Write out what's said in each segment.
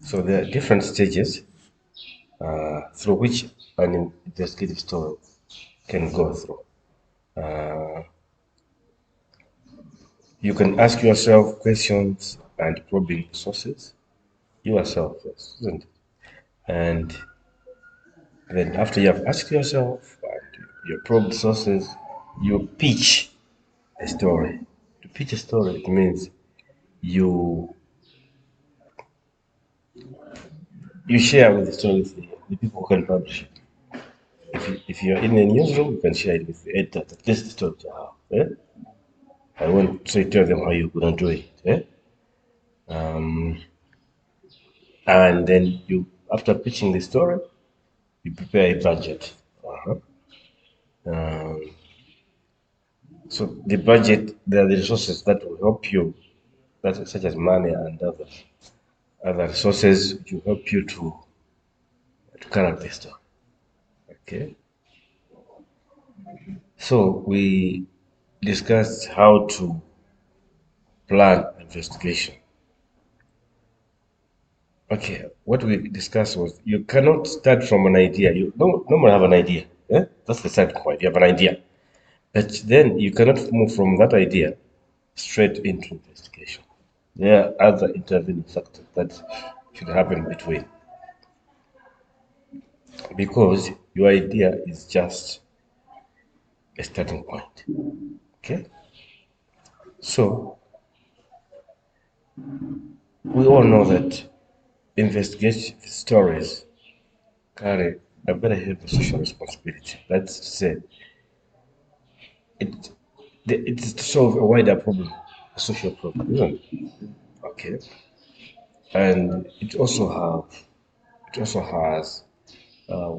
So there are different stages through which an investigative story can go through. Uh, you can ask yourself questions and probing sources yourself first, isn't it? And then after you have asked yourself and you probed sources, you pitch a story. To pitch a story, it means you you share with the story with the people who can publish it. If you're in a newsroom, you can share it with the editor. This is the story to have. Eh? I won't say tell them how you're gonna do it. Eh? Um, and then you, after pitching the story, you prepare a budget. Uh-huh. Um, so the budget, there are the resources that will help you, that such as money and other resources to help you to carry out the story. Okay. So we discussed how to plan investigation. Okay, what we discussed was you cannot start from an idea. You don't normally have an idea. Yeah? That's the starting point. You have an idea. But then you cannot move from that idea straight into investigation. There are other intervening factors that should happen between. Because your idea is just a starting point. Okay? So we all know that investigative stories carry a very heavy social responsibility. That's to say, it it's to solve a wider problem, a social problem, isn't it? Okay, and it also has uh,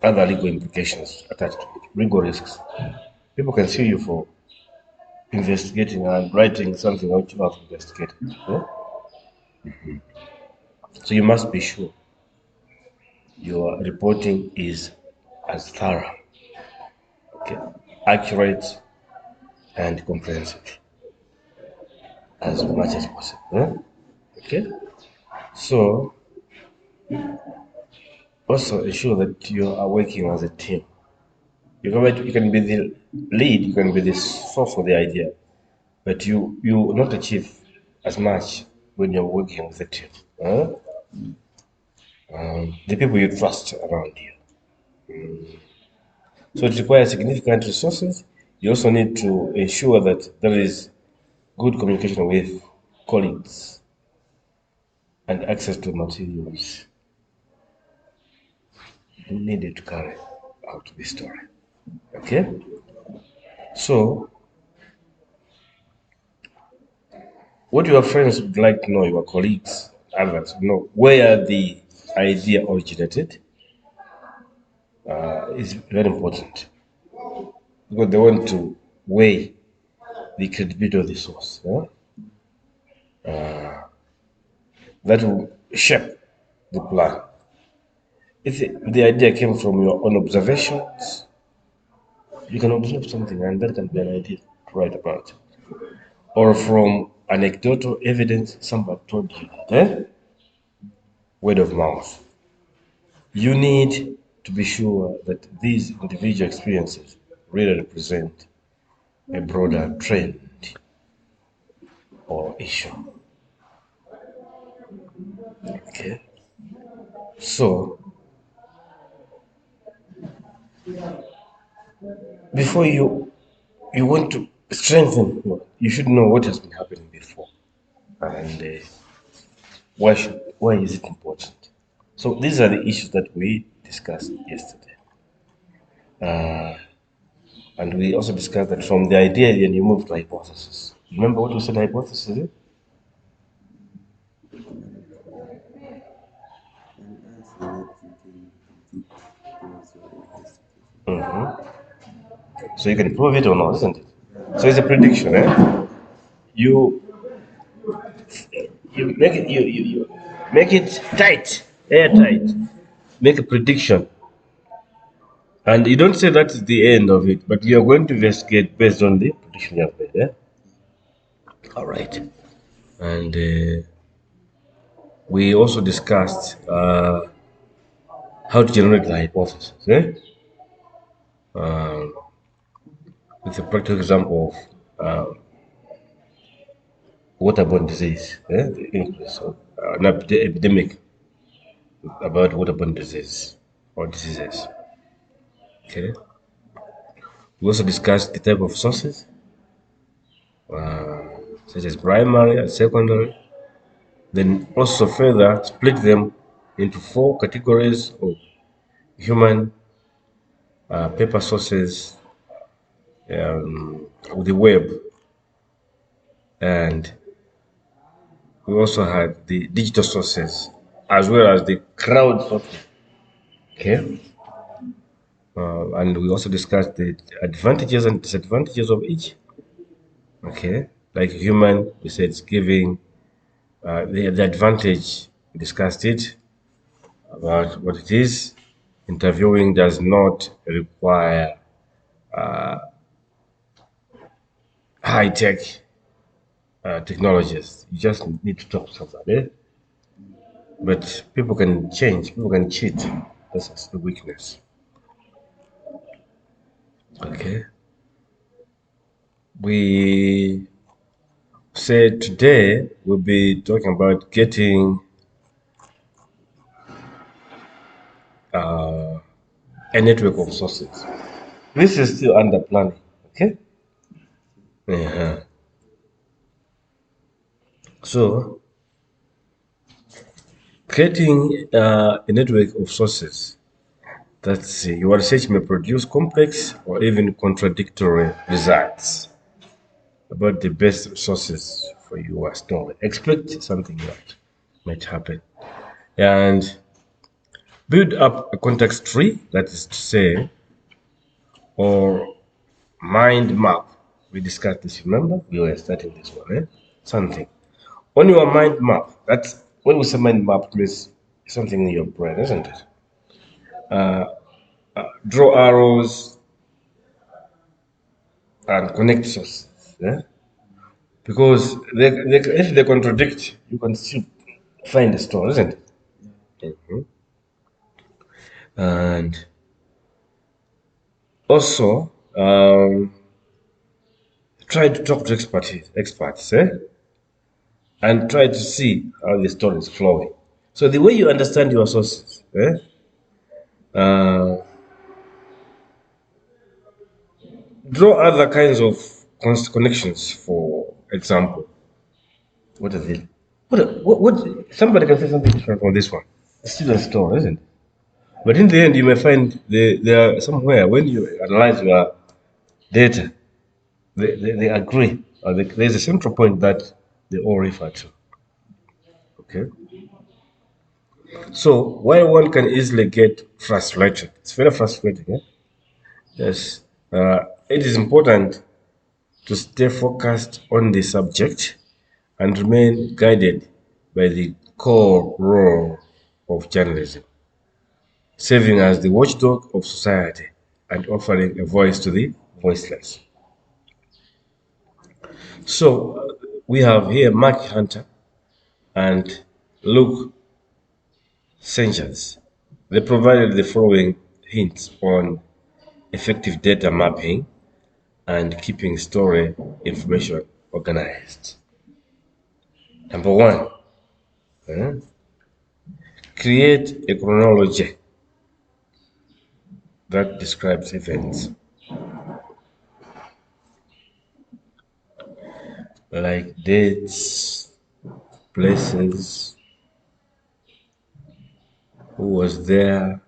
other legal implications attached to it, legal risks. People can sue you for investigating and writing something which you have investigated. Yeah? So you must be sure your reporting is as thorough, okay, accurate, and comprehensive as much as possible. Yeah? Okay, so also ensure that you are working as a team. You can be the lead, you can be the source of the idea, but you will not achieve as much when you're working with a team. Huh? The people you trust around you. So it requires significant resources. You also need to ensure that there is good communication with colleagues and access to materials needed to carry out the story. Okay? So, what your friends would like to know, your colleagues, others, know where the idea originated is very important because they want to weigh the credibility of the source. Yeah? That will shape the plan. If the idea came from your own observations, you can observe something and that can be an idea to write about. Or from anecdotal evidence, somebody told you that, word of mouth. You need to be sure that these individual experiences really represent a broader trend or issue. Okay. So before you want to strengthen, you should know what has been happening before and why is it important. So these are the issues that we discussed yesterday, and we also discussed that from the idea then you move to hypothesis. Remember what we said hypothesis is? An answer that you can predict towards your investigation. So you can prove it or not, isn't it? Yeah. So it's a prediction, eh? You you make it you make it tight, airtight. Make a prediction. And you don't say that is the end of it, but you're going to investigate based on the prediction you have made, eh? All right. And We also discussed how to generate the hypothesis, with a practical example of waterborne disease, the increase of an epidemic about waterborne disease or diseases. Okay. We also discussed the type of sources, such as primary and secondary. Then also further split them into four categories of human paper sources with the web, and we also had the digital sources as well as the crowd sources. Okay. And we also discussed the advantages and disadvantages of each. Okay. Like human, we said it's giving the advantage, we discussed it about what it is. Interviewing does not require high tech technologies. You just need to talk to somebody. But people can change, people can cheat. This is the weakness. Okay. We said today we'll be talking about getting a network of sources. This is still under planning. Okay. Uh-huh. So creating a network of sources that your research may produce complex or even contradictory results about the best sources for your story. Expect something that might happen. And build up a context tree, that is to say, or mind map. We discussed this, remember? We were starting this one, Something. On your mind map, that's when we say mind map, it means something in your brain, isn't it? Draw arrows and connect sources. Yeah? Because if they contradict, you can still find the store, isn't it? Mhm. And also, try to talk to experts, and try to see how the story is flowing. So the way you understand your sources, uh, draw other kinds of connections. For example, what is it? What? Somebody can say something different from this one. It's still a story, isn't it? But in the end, you may find they are somewhere when you analyze your data, they agree. Or there's a central point that they all refer to. Okay. So while one can easily get frustrated, it's very frustrating. Yes. It is important to stay focused on the subject and remain guided by the core role of journalism, serving as the watchdog of society and offering a voice to the voiceless. So we have here Mark Hunter and Luke Sanchez. They provided the following hints on effective data mapping and keeping story information organized. Number one, eh, create a chronology that describes events like dates, places, who was there,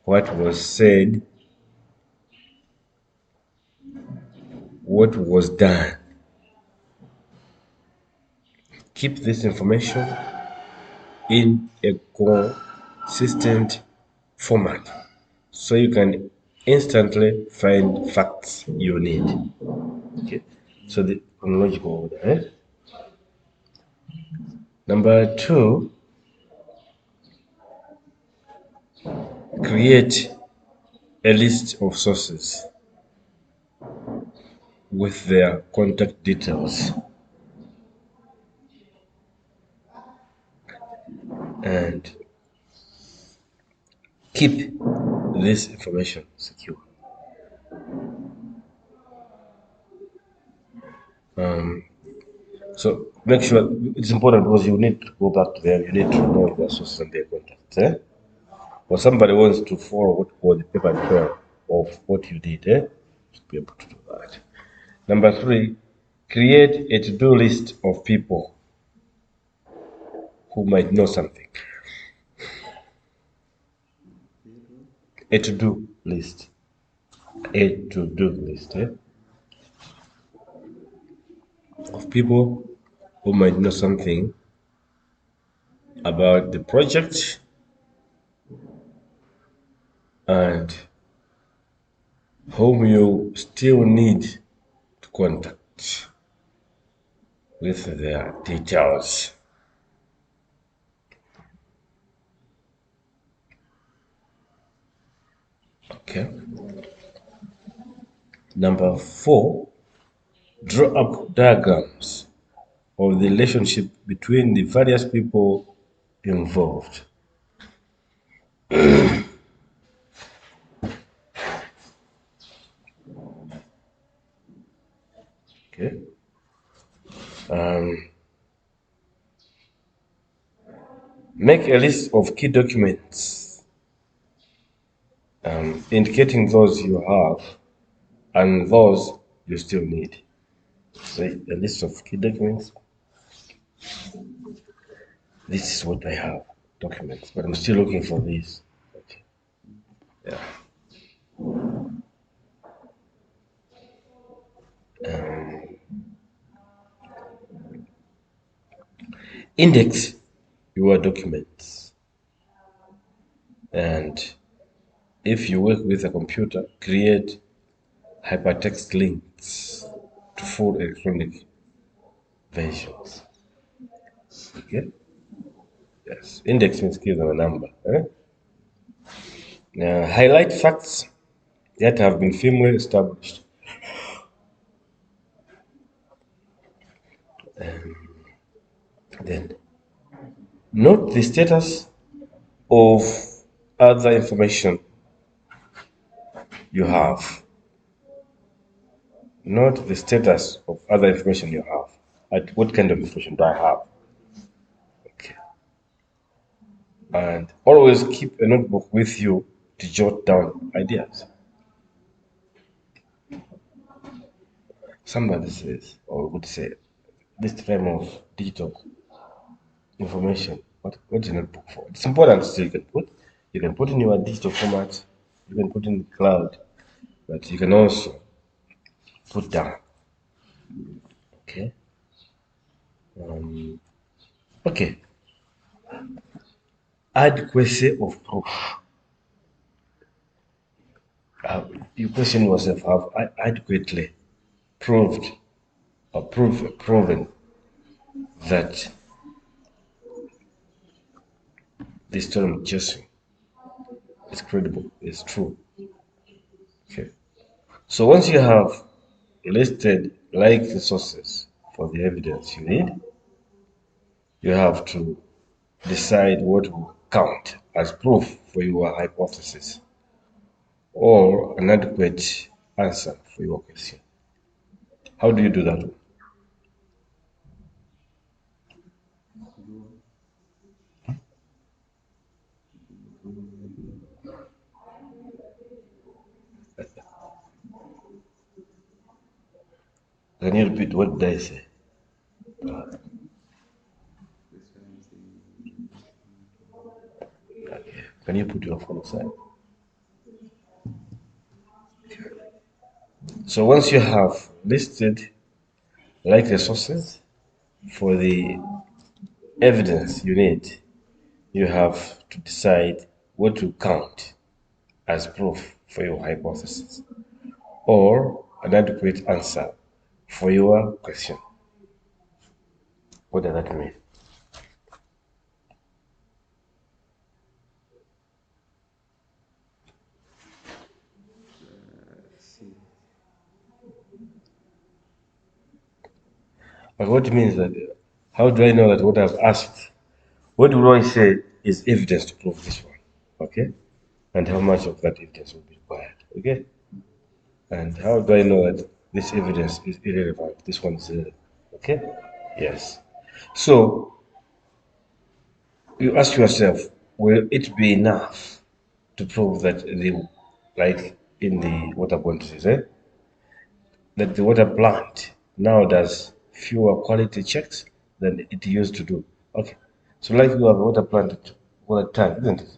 what was said, what was done. Keep this information in a consistent format so you can instantly find facts you need. Okay, so the chronological order. Number two, create a list of sources with their contact details. and keep this information secure. So make sure it's important because you need to go back to them, you need to know their sources and their contacts. Or somebody wants to follow what was the paper trail of what you did, should be able to do that. Number three, create a to-do list of people who might know something. A to-do list. A to-do list of people who might know something about the project and whom you still need to contact with their details. Okay. Number four, draw up diagrams of the relationship between the various people involved. Okay. Make a list of key documents indicating those you have and those you still need. So a list of key documents. This is what I have, documents, but I'm still looking for these. Okay. Yeah. Index your documents, and if you work with a computer, create hypertext links to full electronic versions. Okay? Yes. Index means give them a number. Highlight facts that have been firmly established. Then note the status of other information you have. Note the status of other information you have. What kind of information do I have? Okay. And always keep a notebook with you to jot down ideas. Somebody says, or would say, this time of digital information, what's a notebook for? It's important, so you can put in your digital format, you can put in the cloud, but you can also put down. Okay. Okay. Adequacy of proof. You question yourself: have I adequately proved or proven that the story I'm chasing is credible, is true? Okay. So once you have listed like the sources for the evidence you need, you have to decide what will count as proof for your hypothesis or an adequate answer for your question. How do you do that? Can you repeat what did I say? That's why I'm saying Okay. Can you put your phone aside? So once you have listed like the sources for the evidence you need, you have to decide what to count as proof for your hypothesis or an adequate answer for your question. What does that mean? see. But what means that how do I know that what I've asked, what do I say is evidence to prove this one, okay? And how much of that evidence will be required, okay? And how do I know that this evidence is irrelevant? This one is irrelevant, okay? Yes. So you ask yourself, will it be enough to prove that like in the water quantities, that the water plant now does fewer quality checks than it used to do? Okay. So like you have a water plant, water tank, isn't it?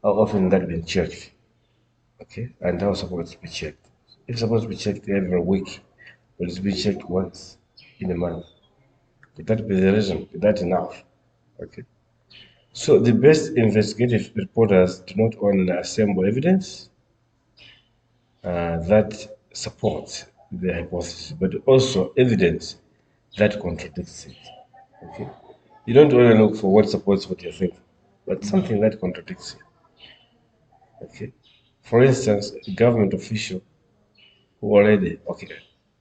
How often that been checked? Okay. And how supposed to be checked? It's supposed to be checked every week, but it's been checked once in a month. Could that be the reason? Is that enough? Okay. So the best investigative reporters do not only assemble evidence that supports the hypothesis, but also evidence that contradicts it. Okay. You don't only look for what supports what you think, but something that contradicts it. Okay. For instance, a government official who already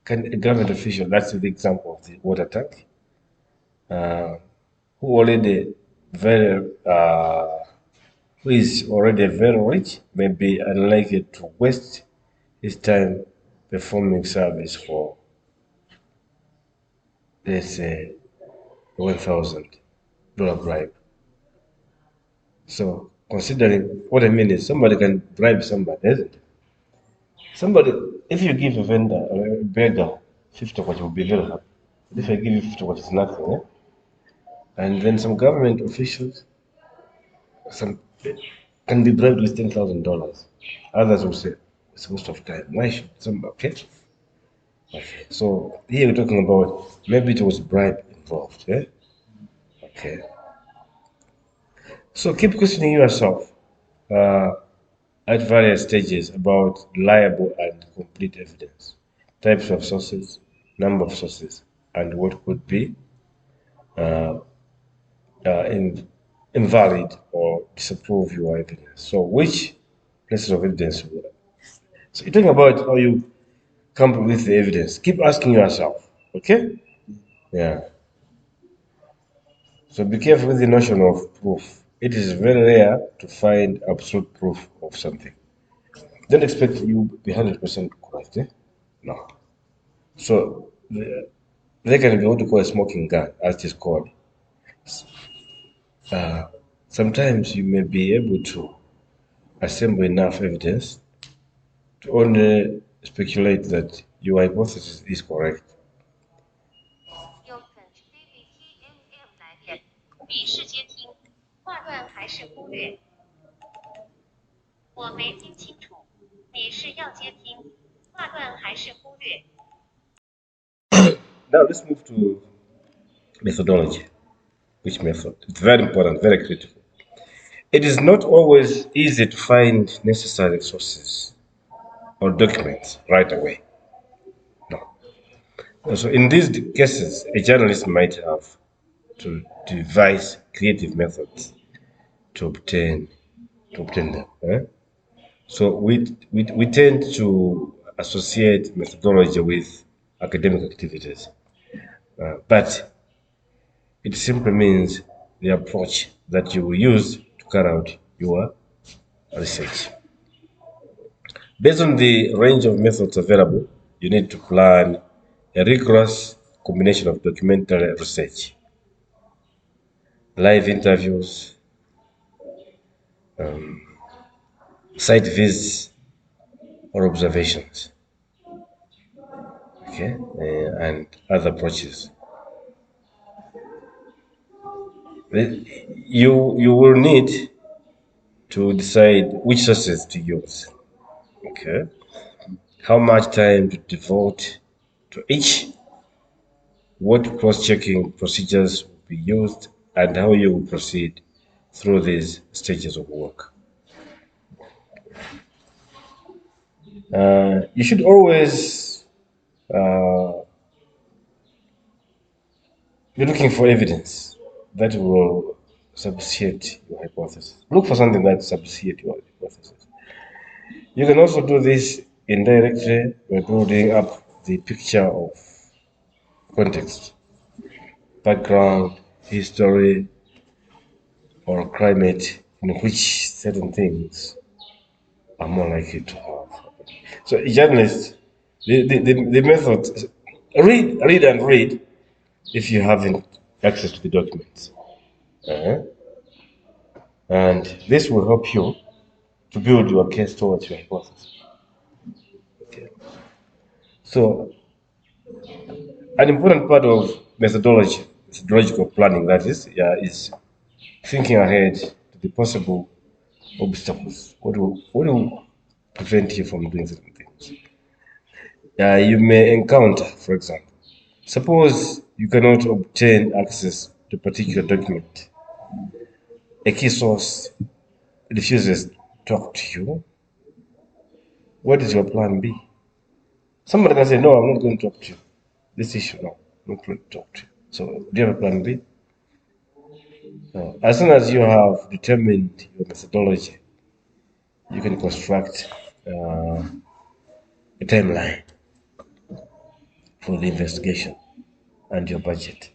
can a government official, that's the example of the water tank, who already very who is already very rich may be unlikely to waste his time performing service for, let's say, $1,000 bribe. So, considering what I mean is somebody can bribe somebody, isn't it? Somebody, if you give a vendor or a beggar 50 what, you'll be very happy. But if I give you 50 what, it's nothing, And then some government officials, some can be bribed with $10,000. Others will say it's a waste of time. Why should some? Okay, okay. So here we're talking about maybe it was bribe involved. Yeah. Okay. So keep questioning yourself uh, at various stages about reliable and complete evidence, types of sources, number of sources, and what could be in, invalid or disapprove your evidence. So which places of evidence? So you're talking about how you come up with the evidence. Keep asking yourself. Okay? Yeah. So be careful with the notion of proof. It is very rare to find absolute proof of something. Don't expect you to be 100% correct. No. So they can be what you call a smoking gun, as it is called. Sometimes you may be able to assemble enough evidence to only speculate that your hypothesis is correct. 有粉 CVTMM 来电，你是接听，挂断还是忽略？我没听清楚，你是要接听，挂断还是忽略？ Now let's move to methodology. Which method? It's very important, very critical. It is not always easy to find necessary sources or documents right away. No. So in these cases, a journalist might have to devise creative methods to obtain them. So we tend to associate methodology with academic activities, but it simply means the approach that you will use to carry out your research. Based on the range of methods available, you need to plan a rigorous combination of documentary research, live interviews, site visits, or observations, okay, and other approaches. You will need to decide which sources to use, okay, how much time to devote to each, what cross-checking procedures will be used, and how you will proceed through these stages of work. You should always be looking for evidence that will substantiate your hypothesis. Look for something that substantiates your hypothesis. You can also do this indirectly by building up the picture of context, background, history, or climate in which certain things are more likely to have. So journalists, the method, read and read if you haven't access to the documents. Uh, and this will help you to build your case towards your hypothesis. Okay. So an important part of methodological planning, that is thinking ahead to the possible obstacles. What will prevent you from doing certain things? You may encounter, for example, suppose you cannot obtain access to a particular document. A key source refuses to talk to you. What is your plan B? Somebody can say, no, I'm not going to talk to you. This issue, no, I'm not going to talk to you. So, do you have a plan B? No. As soon as you have determined your methodology, you can construct a timeline for the investigation and your budget.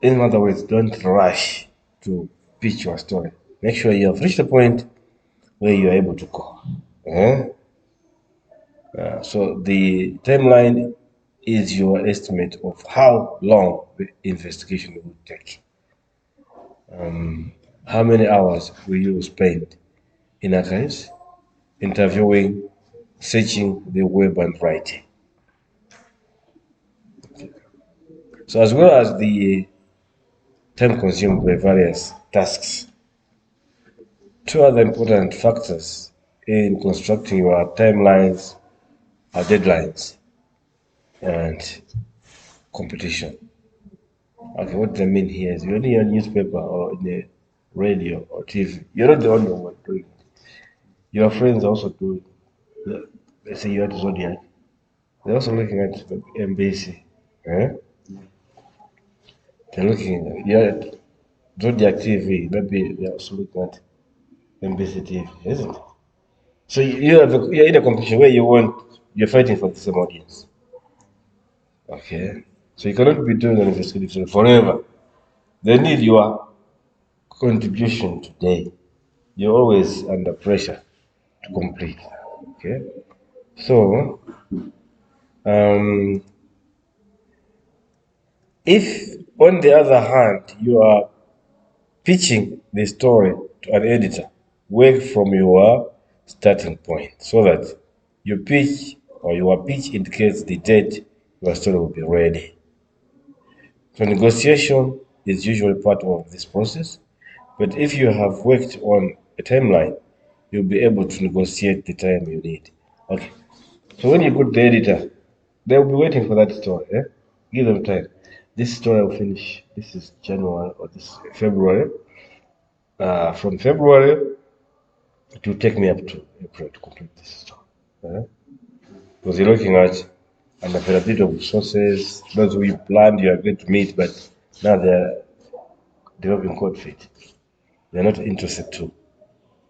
In other words, don't rush to pitch your story. Make sure you have reached a point where you are able to go. So the timeline is your estimate of how long the investigation will take. How many hours will you spend in archives, interviewing, searching the web, and writing? So as well as the time consumed by various tasks, two other important factors in constructing your timelines are deadlines and competition. Okay, what I mean here is when you're in a newspaper or in a radio or TV, you're not the only one doing it. Your friends are also doing it. Let's say you're at Zodiac, they're also looking at the MBC. Eh? They're looking, you're at Zodiac TV, maybe they're also looking at MBC TV, isn't it? So you're in a competition where you're fighting for the same audience. Okay? So you cannot be doing an investigation forever. They need your contribution today. You're always under pressure to complete. Okay? So, um, if on the other hand you are pitching the story to an editor, work from your starting point so that your pitch indicates the date your story will be ready. So negotiation is usually part of this process, but if you have worked on a timeline, you'll be able to negotiate the time you need. Okay. So when you go to the editor, they'll be waiting for that story. Eh? Give them time. This story will finish. This is January or this is February. From February, it will take me up to April to complete this story. Eh? Because you're looking at an availability of resources, those who you planned you are going to meet, but now they're developing cold feet. They're not interested to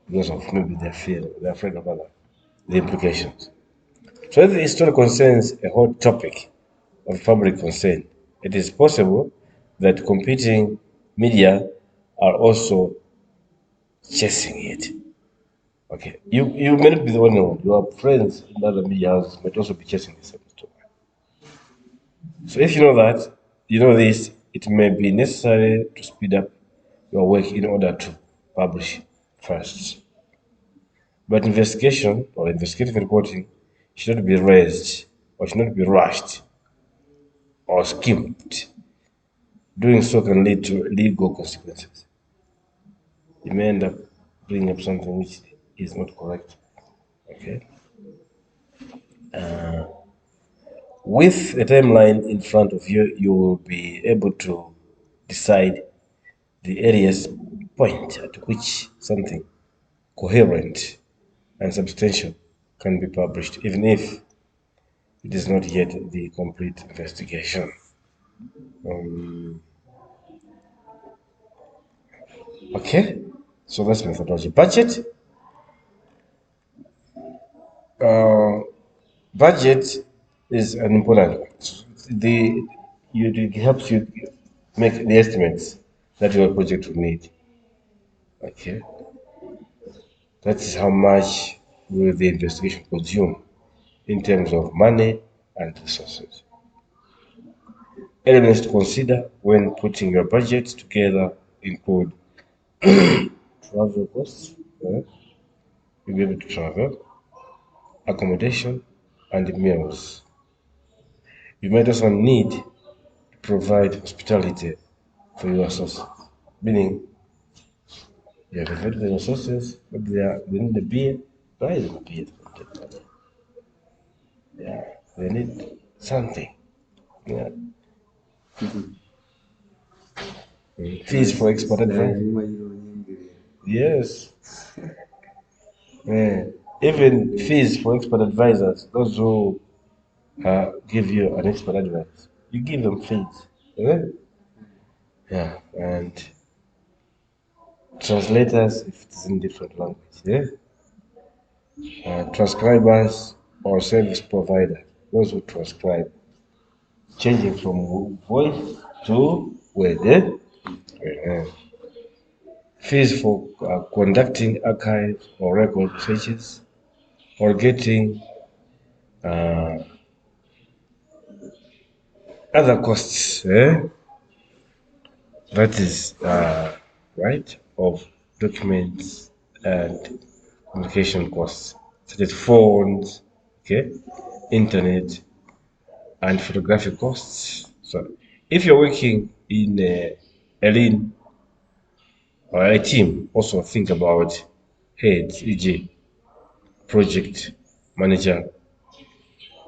because of maybe they're afraid of the implications. So if the story concerns a hot topic of public concern, it is possible that competing media are also chasing it. Okay, you may not be the only one. Your friends in other media houses might also be chasing the same story. So if you know that, you know this, it may be necessary to speed up your work in order to publish first. But investigation or investigative reporting should not be raised or should not be rushed or skimmed. Doing so can lead to legal consequences. You may end up bringing up something which is not correct. Okay. With a timeline in front of you, you will be able to decide the earliest point at which something coherent and substantial can be published, even if it is not yet the complete investigation. Um, okay, so that's methodology. Uh, budget is an important one. It helps you make the estimates that your project will need. Okay, that is how much will the investigation consume in terms of money and resources. Elements to consider when putting your budget together include travel costs, you'll be able to travel, accommodation, and meals. You might also need to provide hospitality for your sources, meaning you have invited your sources, maybe they need a beer, buy them a beer. Yeah, they need something. Yeah. Fees for expert advice. Yes. Yeah. Even fees for expert advisors, those who give you an expert advice, you give them fees. Yeah. Yeah. And translators if it's in different language. Yeah. Transcribers or service provider, those who transcribe, changing from voice to word. Yeah. Yeah. Fees for conducting archive or record searches or getting uh, other costs, that is right, of documents and communication costs, such as phones, okay, internet, and photographic costs. So, if you're working in a lean or a team, also think about heads, e.g., project manager,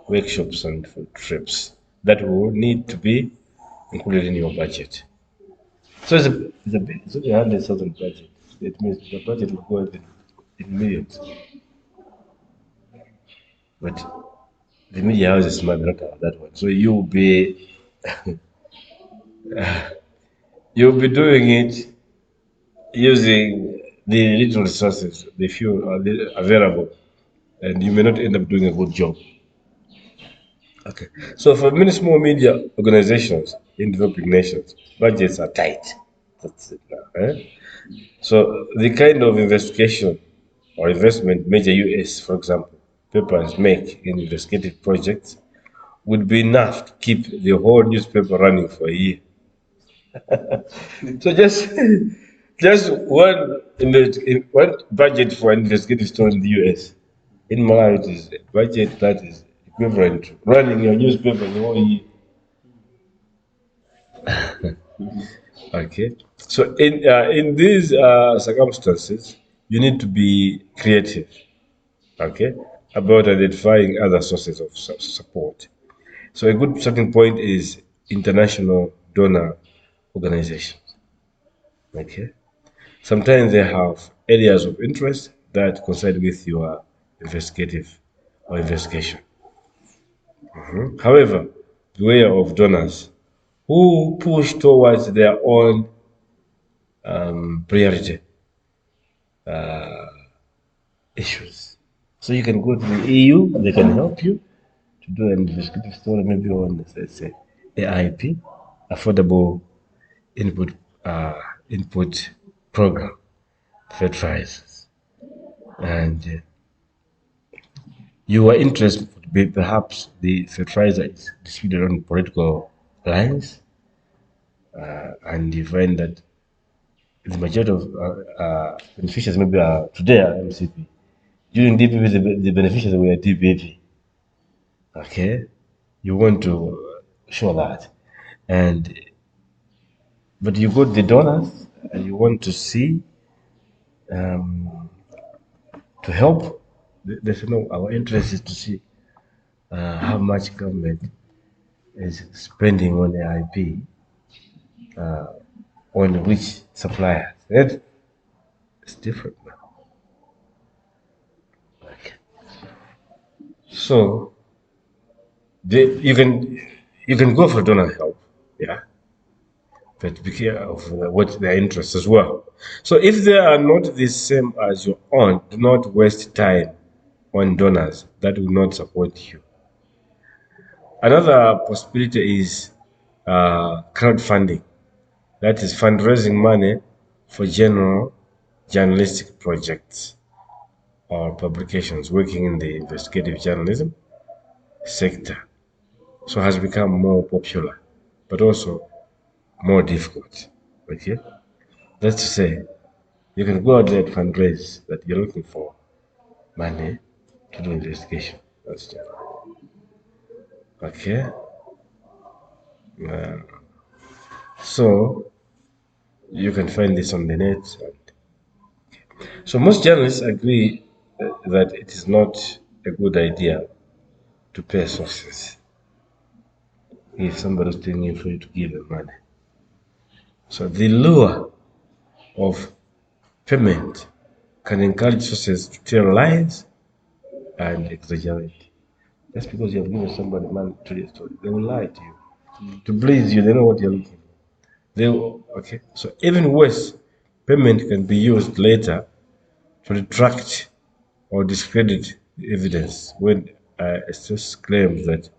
workshops, and trips that will need to be included in your budget. So it's only 100,000 budget. It means the budget will go in millions. But the media houses might not have that one. So you'll be doing it using the little resources, the few available, and you may not end up doing a good job. Okay. So for many small media organizations in developing nations, budgets are tight. That's it now. So the kind of investigation or investment major US, for example, papers make in investigative projects would be enough to keep the whole newspaper running for a year. So just one budget for an investigative story in the US. In Malawi, it is a budget that is equivalent to running your newspaper the whole year. Okay. So in these circumstances, you need to be creative. Okay, about identifying other sources of support. So a good starting point is international donor organizations. Okay, sometimes they have areas of interest that coincide with your investigative or investigation. However, beware of donors who push towards their own priority issues. So you can go to the EU, they can help you to do an investigative story, maybe on, let's say, AIP, Affordable Input Input Program, fertilizers, and your interest would be perhaps the fertilizer is disputed on political lines, and you find that the majority of beneficiaries maybe are today are MCP. During DPP, the beneficiaries were DPP. Okay, you want to show that, and but you got the donors and you want to see to help. They say no. Our interest is to see how much government is spending on the IP on which suppliers. It's different now. Okay. So you can go for donor help, yeah, but be careful of what their interests as well. So if they are not the same as your own, do not waste time on donors that will not support you. Another possibility is crowdfunding. that is fundraising money for general journalistic projects or publications working in the investigative journalism sector. So has become more popular, but also more difficult. Okay? That's to say, you can go out there and fundraise that you're looking for money to do investigation. That's general. Okay? Uh, so you can find this on the net. So most journalists agree that it is not a good idea to pay sources if somebody's telling you for you to give them money. So the lure of payment can encourage sources to tell lies and exaggerate. Just because you have given somebody money to tell a story, they will lie to you. To please you, they know what you're looking for. They will, okay. So even worse, payment can be used later to retract or discredit the evidence when a source claims that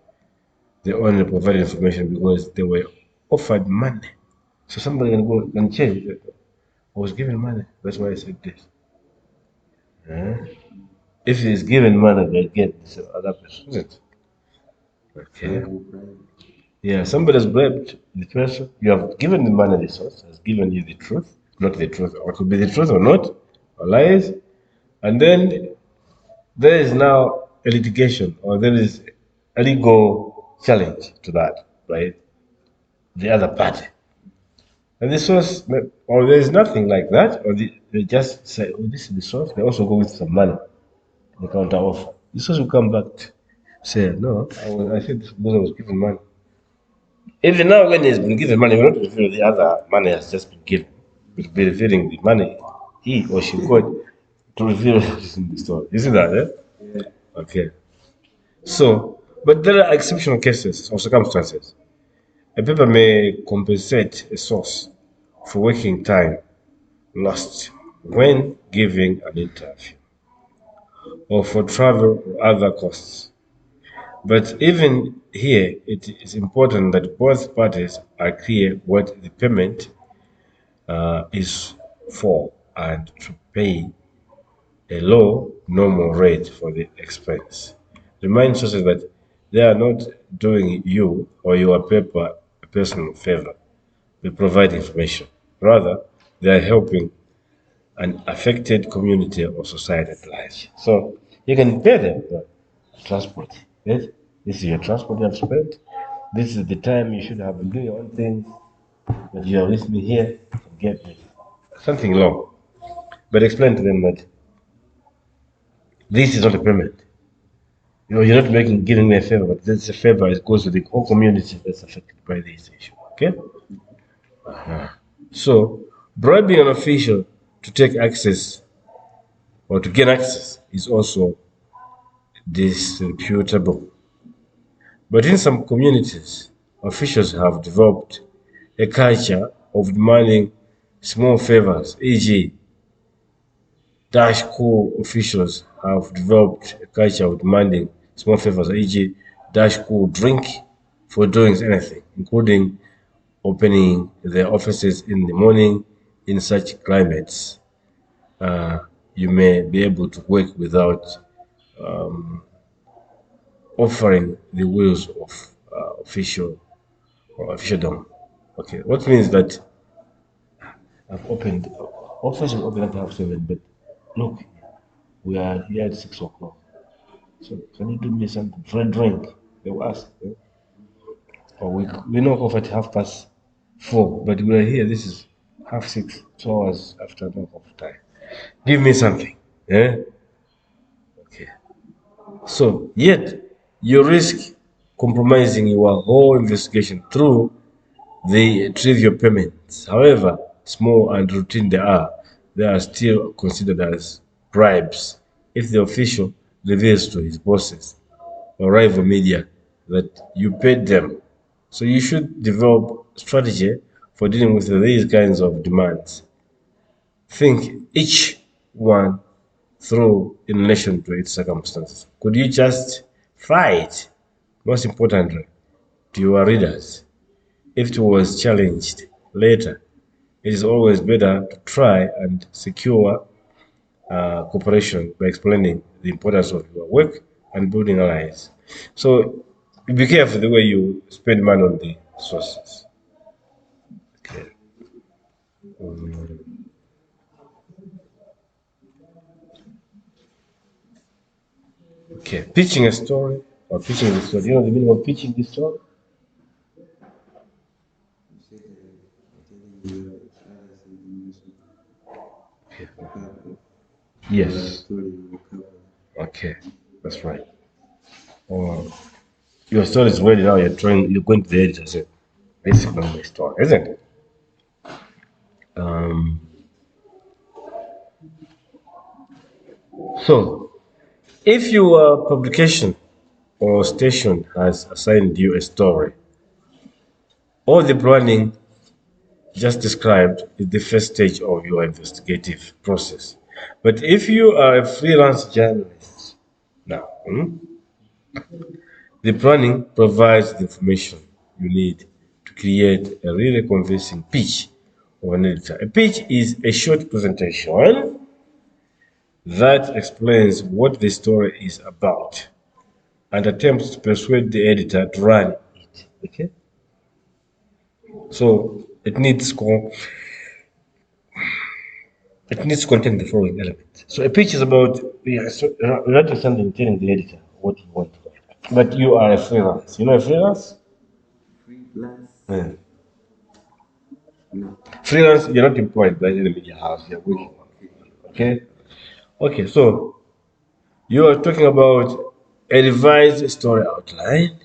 they only provide information because they were offered money. So somebody can go and change it. I was given money, that's why I said this. If he's given money, they get this other person, isn't it? Okay. Yeah, somebody has bribed the person. You have given the money, the source has given you the truth, not the truth, or it could be the truth or not, or lies. And then there is now a litigation, or there is a legal challenge to that, right? The other party. And the source, or there is nothing like that, or they just say, oh, this is the source. They also go with some money, the counter offer. The source will come back to say, no, I said this because I was given money. Even now, when he's been given money, we're not revealing the other money has just been given. We'll be revealing the money he or she got to reveal what is in the story. You see that, eh? Yeah. Okay. So, but there are exceptional cases or circumstances. A paper may compensate a source for working time lost when giving an interview or for travel or other costs. But even here, it is important that both parties are clear what the payment is for and to pay a low normal rate for the expense. Remind sources that they are not doing you or your paper a personal favor. They provide information. Rather, they are helping an affected community or society at large. So you can pay them for transport. Yes? This is your transport you have spent. This is the time you should have been doing your own things, but you are with me here. Get this. Something long. But explain to them that this is not a payment. You know, you're not making giving me a favor, but that's a favor. It goes to the whole community that's affected by this issue. Okay? So bribing an official to take access or to gain access is also disreputable. But in some communities, officials have developed a culture of demanding small favors, e.g., Dash school officials have developed a culture of demanding small favors, e.g., Dash school drink for doing anything, including opening their offices in the morning. In such climates, you may be able to work without offering the wheels of official or officialdom. Okay, what means that I've opened office will open at half seven, but look, we are here at 6 o'clock. So can you do me something for a drink? They will ask. Or we knock off at 4:30, but we are here. This is half six, 2 hours after knock off time. Give me something. Yeah. Okay. So yet you risk compromising your whole investigation through the trivial payments. However small and routine they are still considered as bribes if the official reveals to his bosses or rival media that you paid them. So you should develop strategy for dealing with these kinds of demands. Think each one through in relation to its circumstances. Could you just fight? Most importantly, to your readers, if it was challenged later, it is always better to try and secure cooperation by explaining the importance of your work and building allies. So be careful the way you spend money on the sources. Okay. Okay. Pitching a story or pitching the story. You know the meaning of pitching the story? You said telling your others information about your Yes. story will cover. Okay. That's right. Or your story is ready now. You're going to the editor. Say, basically my story, isn't it? Um, so if your publication or station has assigned you a story, all the planning just described is the first stage of your investigative process. But if you are a freelance journalist now, the planning provides the information you need to create a really convincing pitch of an editor. A pitch is a short presentation that explains what the story is about and attempts to persuade the editor to run it. Okay? So it needs to contain the following elements. So a pitch is about writing something, telling the editor what you want to write. But you are a freelance. You know a freelance? Free plus. Yeah. No. Freelance, you're not employed by any media house. You're working. Okay. Okay? Okay, so you are talking about a revised story outline,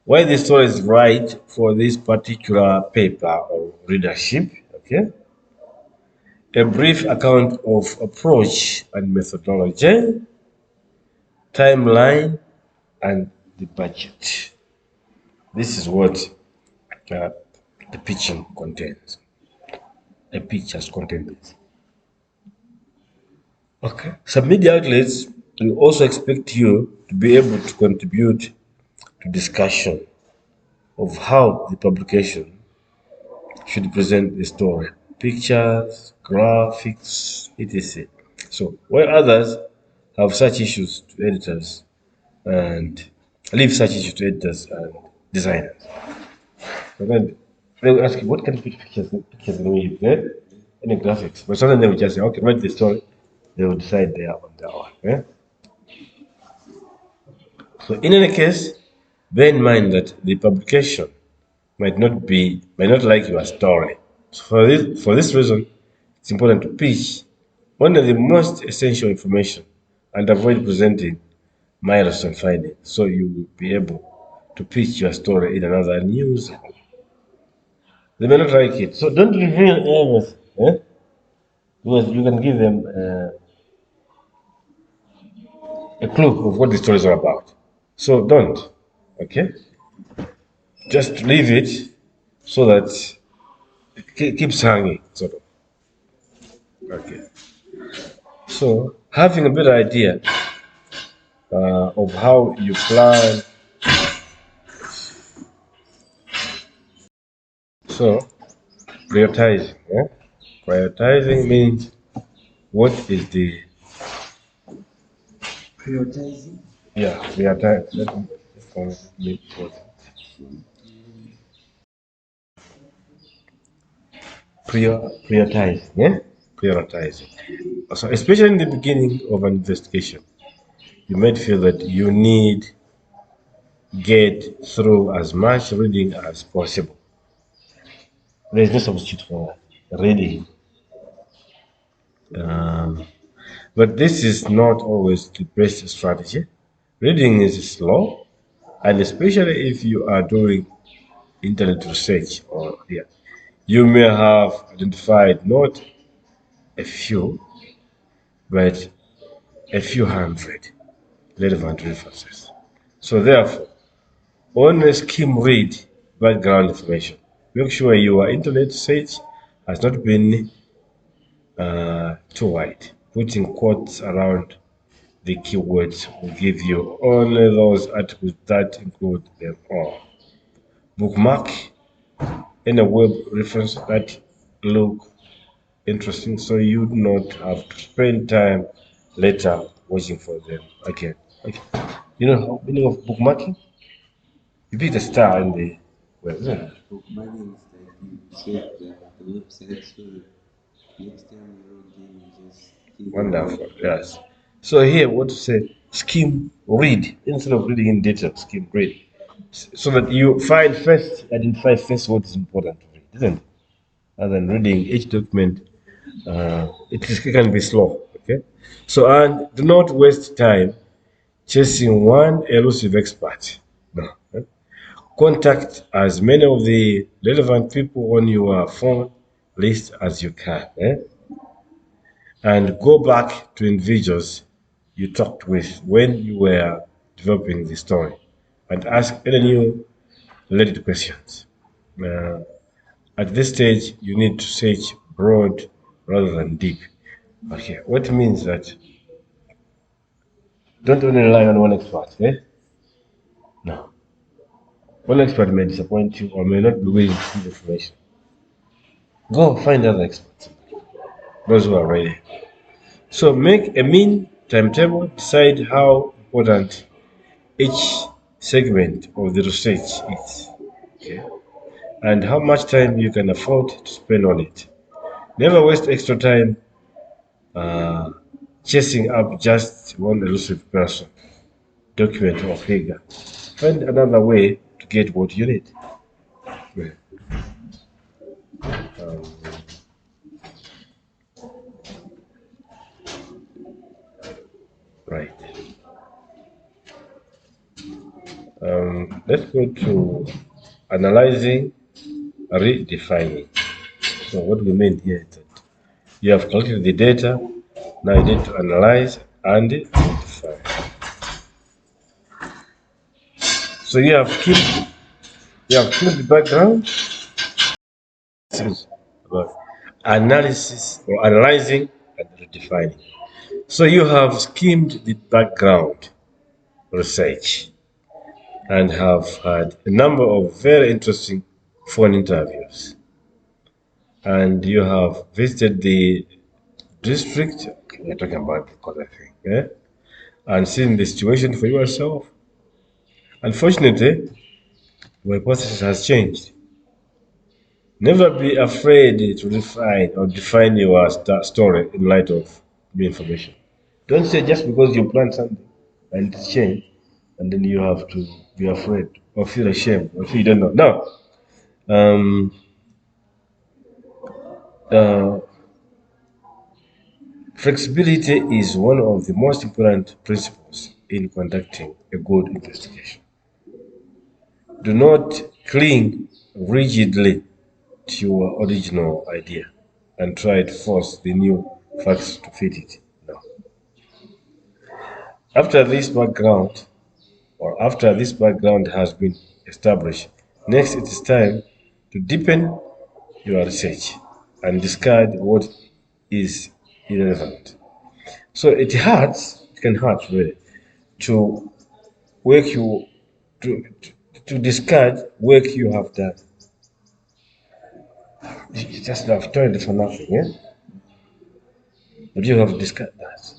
why the story is right for this particular paper or readership. Okay? A brief account of approach and methodology, timeline, and the budget. This is what uh, the pitching contains. A pitch has contained this. Okay. Some media outlets will also expect you to be able to contribute to discussion of how the publication should present the story. Pictures, graphics, etc. So while others have such issues to editors and leave such issues to editors and designers. And then they will ask you, what kind of pictures can we use? Eh? Any graphics? But sometimes they will just say, okay, write the story. They will decide there on their own. Eh? So in any case, bear in mind that the publication might not like your story. So for this reason, it's important to pitch only the most essential information and avoid presenting milestone findings, so you will be able to pitch your story in another news. They may not like it, so don't reveal everything, because you can give them a clue of what the stories are about. So don't, okay? Just leave it so that it keeps hanging, sort of. Okay. So having a better idea of how you plan. So prioritizing. Prioritizing means what is the Prioritizing. prioritize. Let me put prioritizing. Prioritizing. So especially in the beginning of an investigation, you might feel that you need get through as much reading as possible. There is no substitute for reading. Um, But this is not always the best strategy. Reading is slow, and especially if you are doing internet research or yeah, you may have identified not a few, but a few hundred relevant references. So therefore, only skim read background information. Make sure your internet search has not been too wide. Putting quotes around the keywords will give you only those articles that include them all. Bookmark any web reference that look interesting, so you do not have to spend time later watching for them again. Okay. You know how meaning of bookmarking? You pick the star in the web, isn't it? Bookmarking is like you save the website so that next time you log in, you just click on the Wonderful, link. yes. So here, what to say? Skim read instead of reading in detail. Skim read, so that you find first, identify first what is important to read, isn't it? Rather than reading each document, it can be slow. Okay. So and do not waste time chasing one elusive expert. No. Contact as many of the relevant people on your phone list as you can. And go back to individuals you talked with when you were developing the story and ask any new related questions. Uh, at this stage, you need to search broad rather than deep. Okay, what means that don't only rely on one expert. No, one expert may disappoint you or may not be willing to give information. Go find other experts, those who are ready. So make a mean timetable, decide how important each segment of the research is, okay, and how much time you can afford to spend on it. Never waste extra time uh, chasing up just one elusive person, document, or figure. Find another way to get what you need. Yeah. Right. Let's go to analyzing, redefining. So what we mean here is that you have collected the data, now you need to analyze and redefine. So you have killed the background. This is about analysis or analyzing and redefining. So you have skimmed the background research and have had a number of very interesting phone interviews. And you have visited the district, okay, we're talking about the Kola thing, and seen the situation for yourself. Unfortunately, your hypothesis has changed. Never be afraid to refine or define your story in light of new information. Don't say just because you plan something and it's changed, and then you have to be afraid or feel ashamed or feel you don't know. No. Um, uh, Flexibility is one of the most important principles in conducting a good investigation. Do not cling rigidly to your original idea and try to force the new facts to fit it. No. After this background, after this background has been established, next it is time to deepen your research and discard what is irrelevant. So it can hurt really, to work you, to discard work you have done. You just have toiled for nothing, yeah? But you have discarded that.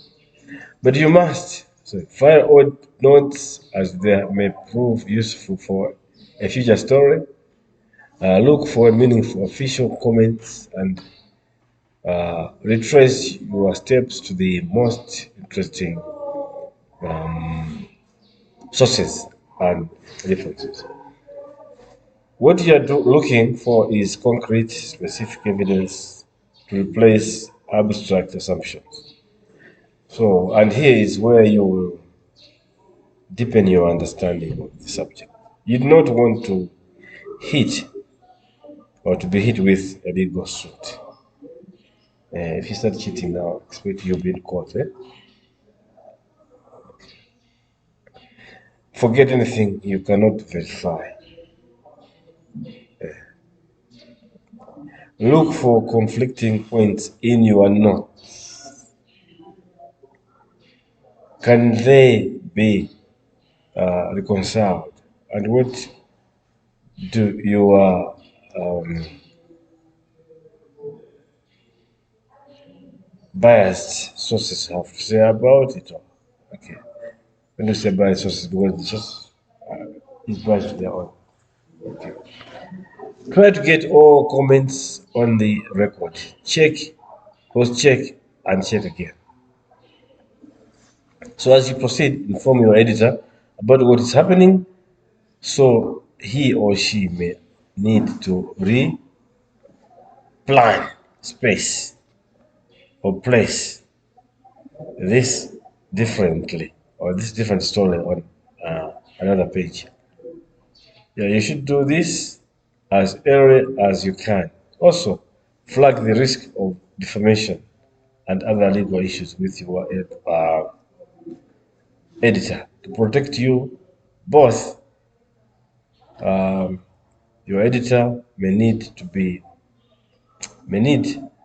But you must file old notes as they may prove useful for a future story. Look for meaningful official comments and retrace your steps to the most interesting sources and references. What you are looking for is concrete, specific evidence to replace abstract assumptions. So, and here is where you will deepen your understanding of the subject. You do not want to hit or to be hit with a legal suit. If you start cheating now, expect you've been caught. Forget anything you cannot verify. Look for conflicting points in your note. Can they be reconciled? And what do your biased sources have to say about it. Okay. When you say biased sources, because it's just it's biased to their own. Okay. Try to get all comments on the record. Check, cross check, and check again. So as you proceed, inform your editor about what is happening so he or she may need to replan space or place this differently or this different story on another page. Yeah, you should do this as early as you can. Also, flag the risk of defamation and other legal issues with your editor to protect you both. Your editor may need to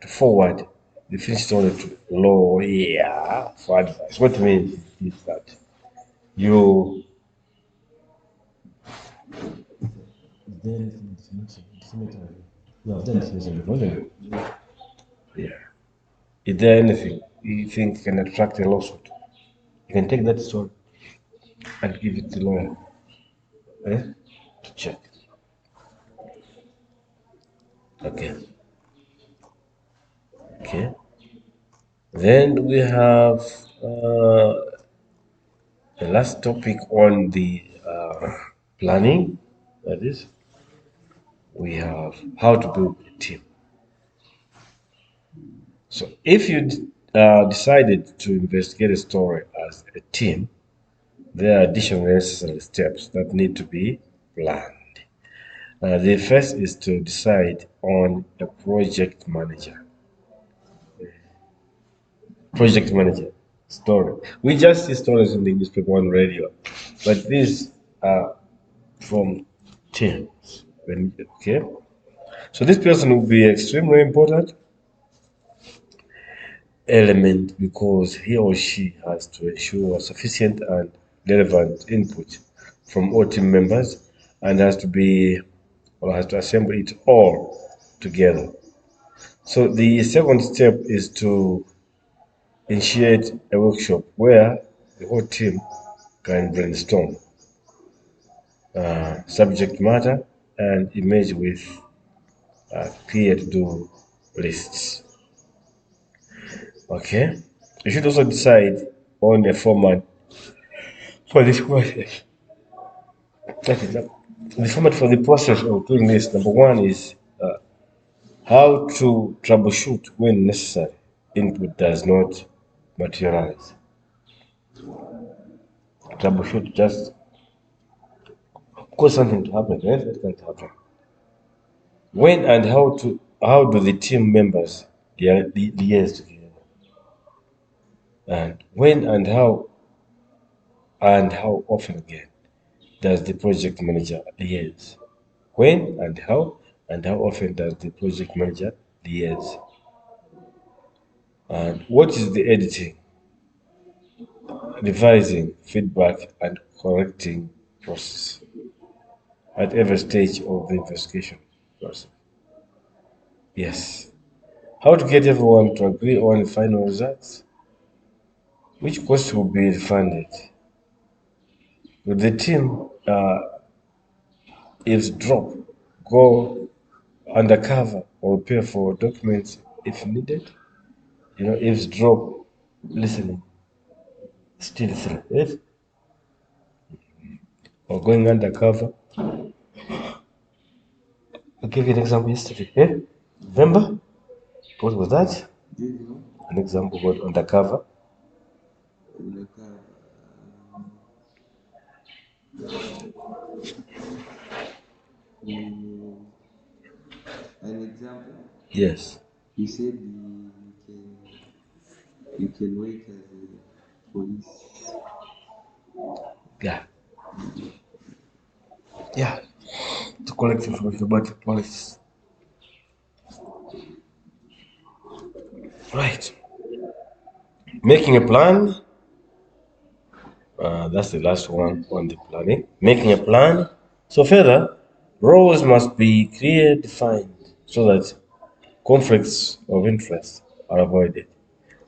forward the finished story to lawyer for advice. What it means is that you then defamatory. You have done defamation before, isn't it? Yeah. Is there anything you think can attract a lawsuit? You can take that story and give it to the lawyer to check. Okay. Okay. Then we have the last topic on the planning. That is, we have how to build a team. So if you decided to investigate a story as a team, there are additional necessary steps that need to be planned. The first is to decide on a project manager. Project manager story. We just see stories in the newspaper on radio, but these are from teams. Okay, so this person will be extremely important element because he or she has to ensure sufficient and relevant input from all team members and has to be or has to assemble it all together. So the second step is to initiate a workshop where the whole team can brainstorm subject matter and emerge with clear to-do lists. Okay. You should also decide on a format for this process. That is the format for the process of doing this. Number one is how to troubleshoot when necessary. Input does not materialize. Troubleshoot just cause something to happen. Right? That can't happen. When and how do the team members liaise together? And when and how often again does the project manager liaise? When and how often does the project manager liaise? And what is the editing, revising, feedback, and correcting process at every stage of the investigation process? Yes. How to get everyone to agree on the final results? Which cost will be refunded? Will the team eavesdrop, go undercover, or pay for documents if needed? Eavesdrop, listening, still through it, or going undercover. I'll give you an example yesterday. Remember? What was that? Did you know? An example was undercover. Like, mm, an example, Yes. you said you can work as a police. Yeah. Yeah. To collect information about the police. Right. Making a plan. That's the last one on the planning. Making a plan. So further, Roles must be clearly defined so that conflicts of interest are avoided.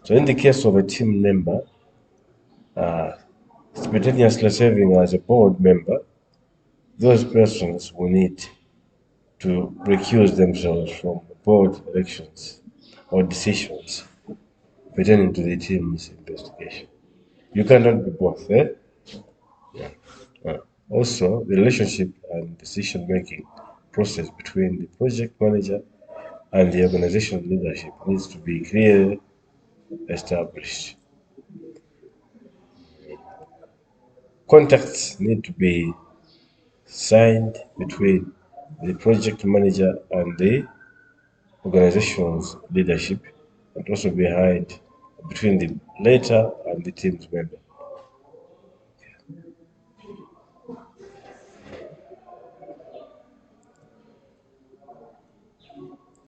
So, in the case of a team member simultaneously serving as a board member, those persons will need to recuse themselves from board elections or decisions pertaining to the team's investigation. You cannot be both, eh? Also, the relationship and decision making process between the project manager and the organizational leadership needs to be clearly established. Contacts need to be signed between the project manager and the organization's leadership, and also behind between the latter and the team's member.